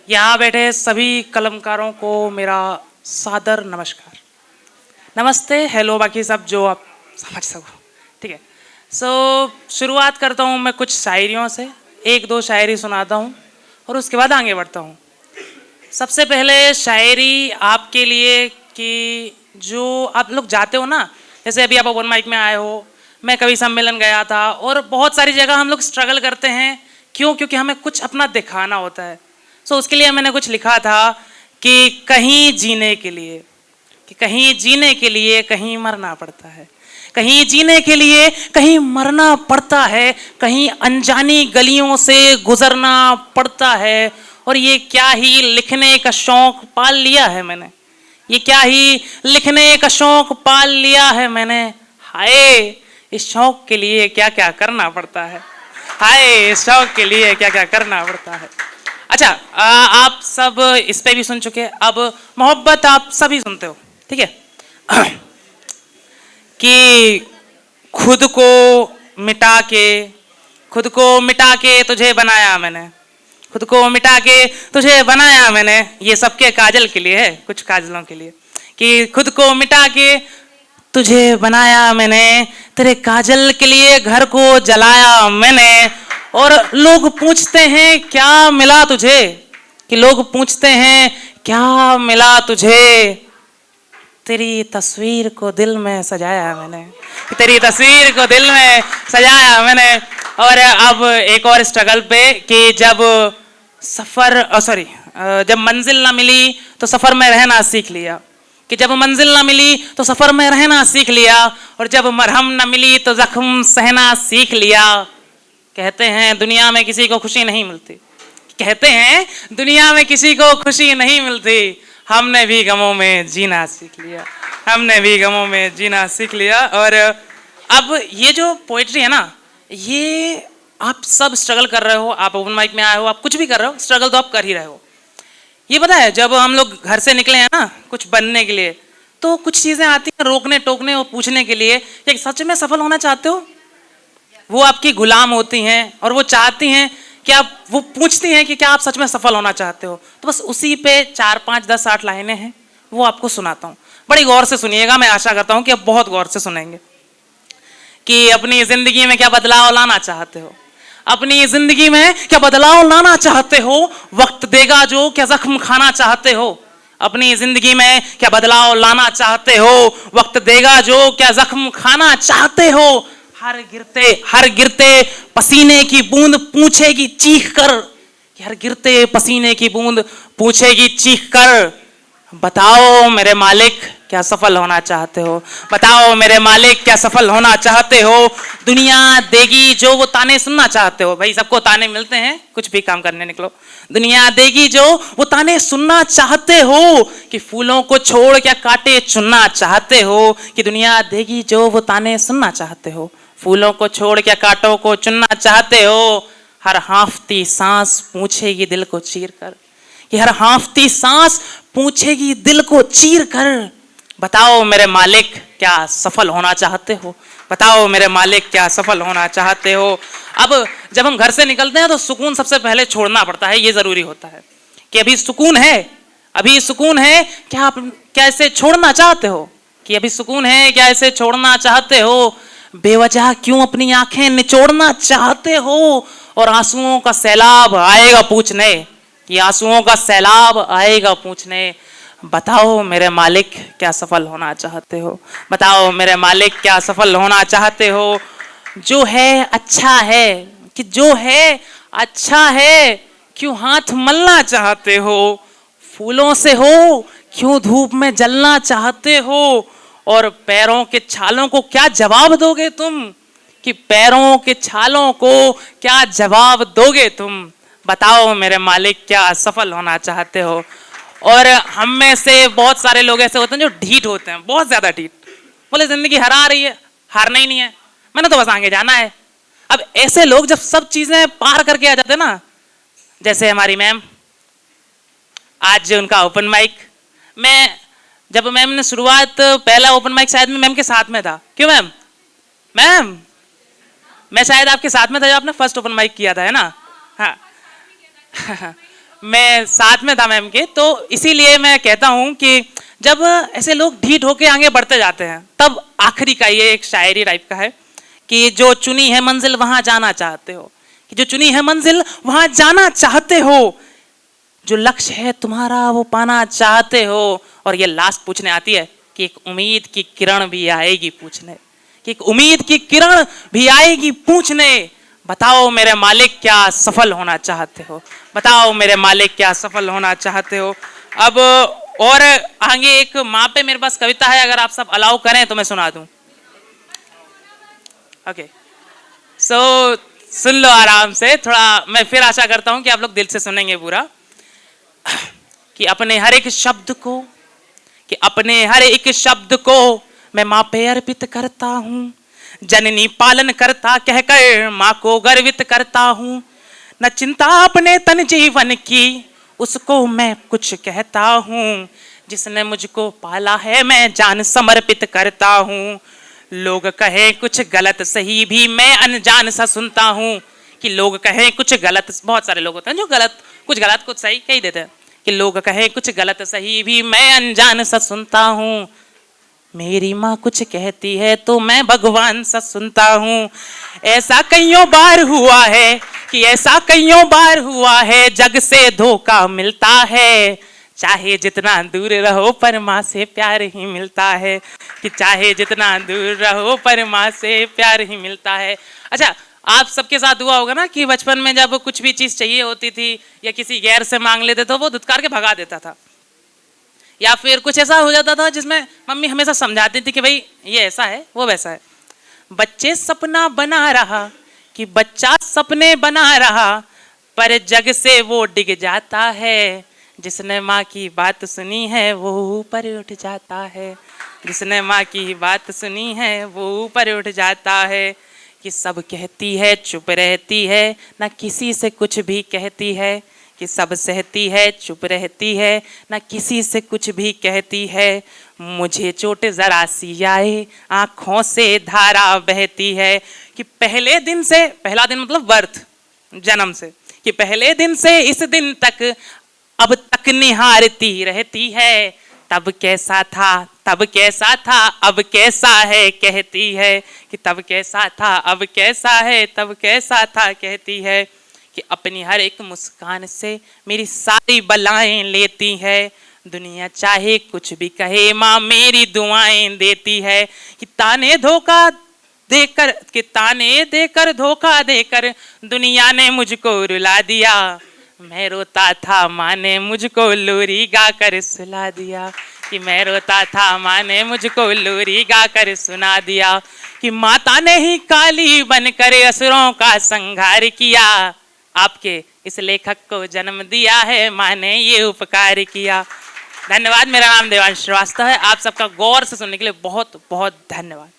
यहाँ बैठे सभी कलमकारों को मेरा सादर नमस्कार। नमस्ते, हेलो, बाकी सब जो आप समझ सको। ठीक है। शुरुआत करता हूँ मैं कुछ शायरियों से, एक दो शायरी सुनाता हूँ और उसके बाद आगे बढ़ता हूँ। सबसे पहले शायरी आपके लिए कि जो आप लोग जाते हो ना, जैसे अभी आप ओपन माइक में आए हो, मैं कवि सम्मेलन गया था और बहुत सारी जगह हम लोग स्ट्रगल करते हैं। क्यों? क्योंकि हमें कुछ अपना दिखाना होता है। उसके लिए मैंने कुछ लिखा था कि कहीं जीने के लिए, कहीं मरना पड़ता है, कहीं जीने के लिए कहीं मरना पड़ता है, कहीं अनजानी गलियों से गुजरना पड़ता है। और ये क्या ही लिखने का शौक पाल लिया है मैंने, ये क्या ही लिखने का शौक पाल लिया है मैंने। हाय, इस शौक के लिए क्या क्या करना पड़ता है, हाय, इस शौक के लिए क्या क्या करना पड़ता है। अच्छा, आप सब इस पे भी सुन चुके हैं, अब मोहब्बत आप सभी सुनते हो, ठीक है। कि खुद को मिटा के तुझे बनाया मैंने, खुद को मिटा के तुझे बनाया मैंने। ये सबके काजल के लिए है, कुछ काजलों के लिए, कि खुद को मिटा के तुझे बनाया मैंने, तेरे काजल के लिए घर को जलाया मैंने। और लोग पूछते हैं क्या मिला तुझे, कि लोग पूछते हैं क्या मिला तुझे, तेरी तस्वीर को दिल में सजाया मैंने, तेरी तस्वीर को दिल में सजाया मैंने। और अब एक और स्ट्रगल पे कि जब जब मंजिल ना मिली तो सफर में रहना सीख लिया, कि जब मंजिल ना मिली तो सफर में रहना सीख लिया, और जब मरहम ना मिली तो जख्म सहना सीख लिया। कहते हैं दुनिया में किसी को खुशी नहीं मिलती, कहते हैं दुनिया में किसी को खुशी नहीं मिलती, हमने भी गमों में जीना सीख लिया, हमने भी गमों में जीना सीख लिया। और अब ये जो पोइट्री है ना, ये आप सब स्ट्रगल कर रहे हो, आप ओपन माइक में आए हो, आप कुछ भी कर रहे हो, स्ट्रगल तो आप कर ही रहे हो। ये पता है, जब हम लोग घर से निकले हैं ना कुछ बनने के लिए, तो कुछ चीजें आती हैं रोकने टोकने और पूछने के लिए कि सच में सफल होना चाहते हो। वो आपकी गुलाम होती हैं और वो चाहती हैं कि आप, वो पूछती हैं कि क्या आप सच में सफल होना चाहते हो। तो बस उसी पे 4, 5, 10, 8 लाइनें हैं, वो आपको सुनाता हूँ। बड़ी गौर से सुनिएगा, मैं आशा करता हूँ कि आप बहुत गौर से सुनेंगे। कि अपनी जिंदगी में क्या बदलाव लाना चाहते हो, अपनी जिंदगी में क्या बदलाव लाना चाहते हो, वक्त देगा जो क्या जख्म खाना चाहते हो। अपनी जिंदगी में क्या बदलाव लाना चाहते हो, वक्त देगा जो क्या जख्म खाना चाहते हो। हर गिरते पसीने की बूंद पूछेगी चीख कर, हर गिरते पसीने की बूंद पूछेगी चीख कर, बताओ मेरे मालिक क्या सफल होना चाहते हो, बताओ मेरे मालिक क्या सफल होना चाहते हो। दुनिया देगी जो वो ताने सुनना चाहते हो, भाई सबको ताने मिलते हैं, कुछ भी काम करने निकलो। दुनिया देगी जो वो ताने सुनना चाहते हो, कि फूलों को छोड़ क्या कांटे चुनना चाहते हो, कि दुनिया देगी जो वो ताने सुनना चाहते हो, फूलों को छोड़ क्या कांटों को चुनना चाहते हो। हर हांफती सांस पूछेगी दिल को चीर कर, कि हर हांफती सांस पूछेगी दिल को चीर कर, बताओ मेरे मालिक क्या सफल होना चाहते हो, बताओ मेरे मालिक क्या सफल होना चाहते हो। अब जब हम घर से निकलते हैं तो सुकून सबसे पहले छोड़ना पड़ता है, ये जरूरी होता है कि अभी सुकून है, अभी सुकून है, क्या आप क्या इसे छोड़ना चाहते हो, कि अभी सुकून है, क्या इसे छोड़ना चाहते हो। बेवजह क्यों अपनी आंखें निचोड़ना चाहते हो, और आंसुओं का सैलाब आएगा पूछने, कि आंसुओं का सैलाब आएगा पूछने, बताओ मेरे मालिक क्या सफल होना चाहते हो, बताओ मेरे मालिक क्या सफल होना चाहते हो। जो है अच्छा है, कि जो है अच्छा है, क्यों हाथ मलना चाहते हो, फूलों से हो क्यों धूप में जलना चाहते हो। और पैरों के छालों को क्या जवाब दोगे तुम, कि पैरों के छालों को क्या जवाब दोगे तुम, बताओ मेरे मालिक क्या सफल होना चाहते हो। और हम में से बहुत सारे लोग ऐसे होते हैं जो ढीठ होते हैं, बहुत ज्यादा ढीठ, बोले जिंदगी हरा रही है, हारना ही नहीं है, मैंने तो बस आगे जाना है। अब ऐसे लोग जब सब चीजें पार करके आ जाते हैं ना, जैसे हमारी मैम, आज उनका ओपन माइक, मैं जब मैम ने शुरुआत, पहला ओपन माइक शायद मैं मैम के साथ में था। क्यों मैम? मैम मैं शायद आपके साथ में था जब आपने फर्स्ट ओपन माइक किया था, है ना? हाँ मैं साथ में था मैम के, तो इसीलिए मैं कहता हूं कि जब ऐसे लोग ढीठ होके आगे बढ़ते जाते हैं, तब आखिरी का ये एक शायरी टाइप का है कि जो चुनी है मंजिल वहां जाना चाहते हो, कि जो चुनी है मंजिल वहां जाना चाहते हो, जो लक्ष्य है तुम्हारा वो पाना चाहते हो। और ये लास्ट पूछने आती है कि एक उम्मीद की किरण भी आएगी पूछने, कि एक उम्मीद की किरण भी आएगी पूछने, बताओ मेरे मालिक क्या सफल होना चाहते हो, बताओ मेरे मालिक क्या सफल होना चाहते हो। अब और आगे एक माँ पे मेरे पास कविता है, अगर आप सब अलाउ करें तो मैं सुना दूं। ओके सो सुन लो आराम से, थोड़ा मैं फिर आशा करता हूं कि आप लोग दिल से सुनेंगे पूरा। कि अपने हर एक शब्द को, कि अपने हर एक शब्द को मैं माँ पे अर्पित करता हूँ, जननी पालन करता कहकर माँ को गर्वित करता हूँ, न चिंता अपने तन जीवन की उसको मैं कुछ कहता हूँ, जिसने मुझको पाला है मैं जान समर्पित करता हूँ। लोग कहे कुछ गलत सही भी मैं अनजान सा सुनता हूँ, कि लोग कहे कुछ गलत, बहुत सारे लोग होते हैं जो गलत कुछ गलत कुछ सही कह ही देते हैं, कि लोग कहे कुछ गलत सही भी मैं अनजान सा सुनता हूँ, मेरी माँ कुछ कहती है तो मैं भगवान सा सुनता हूँ। ऐसा कईयों बार हुआ है, कि ऐसा कईयों बार हुआ है, जग से धोखा मिलता है, चाहे जितना दूर रहो पर माँ से प्यार ही मिलता है, कि चाहे जितना दूर रहो पर माँ से प्यार ही मिलता है। अच्छा, आप सबके साथ हुआ होगा ना कि बचपन में जब कुछ भी चीज़ चाहिए होती थी या किसी गैर से मांग लेते तो वो धुतकार के भगा देता था, या फिर कुछ ऐसा हो जाता था जिसमें मम्मी हमेशा समझाती थी कि भाई ये ऐसा है वो वैसा है। बच्चे सपना बना रहा, कि बच्चा सपने बना रहा, पर जग से वो डिग जाता है, जिसने माँ की बात सुनी है वो ऊपर उठ जाता है, जिसने माँ की बात सुनी है वो ऊपर उठ जाता है। कि सब कहती है चुप रहती है, ना किसी से कुछ भी कहती है, कि सब सहती है चुप रहती है, ना किसी से कुछ भी कहती है, मुझे चोट जरा सी आए आँखों से धारा बहती है। कि पहले दिन से, पहला दिन मतलब बर्थ जन्म से, कि पहले दिन से इस दिन तक अब तक निहारती रहती है, तब कैसा था तब कैसा था अब कैसा है कहती है, कि तब कैसा था अब कैसा है तब कैसा था कहती है। कि अपनी हर एक मुस्कान से मेरी सारी बलाएं लेती है, दुनिया चाहे कुछ भी कहे माँ मेरी दुआएं देती है। कि ताने धोखा देकर, कि ताने देकर धोखा देकर दुनिया ने मुझको रुला दिया, मैं रोता था माँ ने मुझको लोरी गा कर सुला दिया, कि मैं रोता था माँ ने मुझको लोरी गा कर सुना दिया। कि माता ने ही काली बनकर असुरों का संहार किया, आपके इस लेखक को जन्म दिया है माँ ने ये उपकार किया। धन्यवाद। मेरा नाम देवांश श्रीवास्तव है। आप सबका गौर से सुनने के लिए बहुत बहुत धन्यवाद।